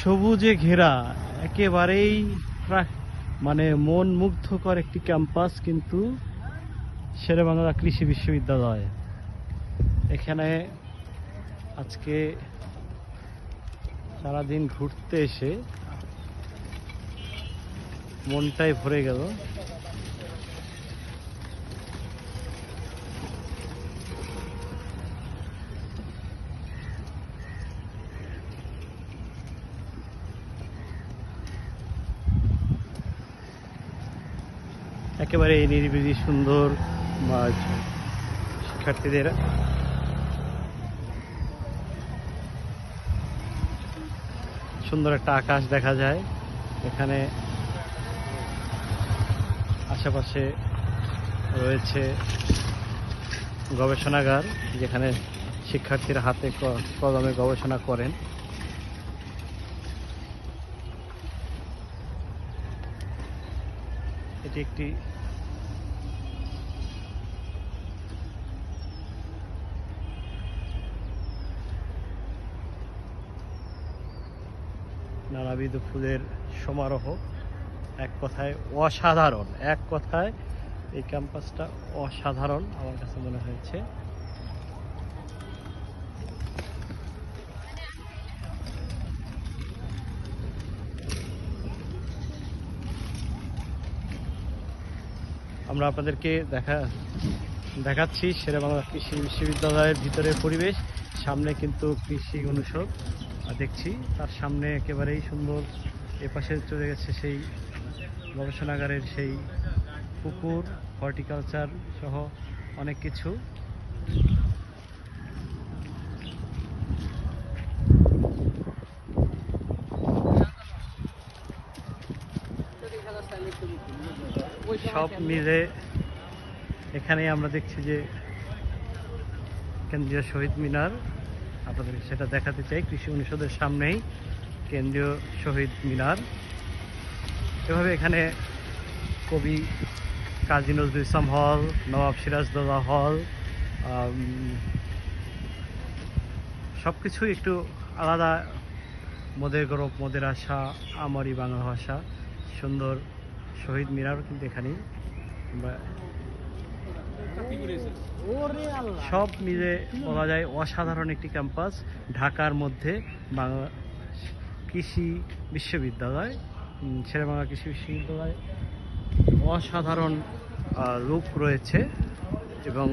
সবুজে ঘেরা একেবারেই মানে মন মুগ্ধকর একটি ক্যাম্পাস কিন্তু শেরেবাংলা কৃষি বিশ্ববিদ্যালয়। এখানে আজকে সারাদিন ঘুরতে এসে মনটাই ভরে গেল। একেবারে নিরিবিলি সুন্দর শিক্ষার্থীদের সুন্দর একটা আকাশ দেখা যায়। এখানে আশেপাশে রয়েছে গবেষণাগার, যেখানে শিক্ষার্থীরা হাতে কলমে গবেষণা করেন। এটি একটি নানাবিধ ফুলের সমারোহ। এক কথায় অসাধারণ, এক কথায় এই ক্যাম্পাসটা অসাধারণ আমার কাছে মনে হয়েছে। আমরা আপনাদেরকে দেখাচ্ছি শেরেবাংলা কৃষি বিশ্ববিদ্যালয়ের ভিতরের পরিবেশ। সামনে কিন্তু কৃষি অনুষদ দেখছি, তার সামনে একেবারেই সুন্দর। এপাশে চলে গেছে সেই গবেষণাগারের সেই পুকুর, হর্টিকালচার সহ অনেক কিছু। সব মিলে এখানে আমরা দেখছি যে কেন্দ্রীয় শহীদ মিনার, আপনাদের সেটা দেখাতে চাই। কৃষি অনুষদের সামনেই কেন্দ্রীয় শহীদ মিনার। এভাবে এখানে কবি কাজী নজরুল ইসলাম হল, নবাব সিরাজদৌল্লা হল, সব কিছুই একটু আলাদা। মোদের গৌরব মোদের আশা, আমারই বাংলা ভাষা। সুন্দর শহীদ মিনারও কিন্তু এখানেই। সব মিলে বলা যায় অসাধারণ একটি ক্যাম্পাস। ঢাকার মধ্যে বাংলা কৃষি বিশ্ববিদ্যালয়, শেরেবাংলা কৃষি বিশ্ববিদ্যালয় অসাধারণ রূপ রয়েছে এবং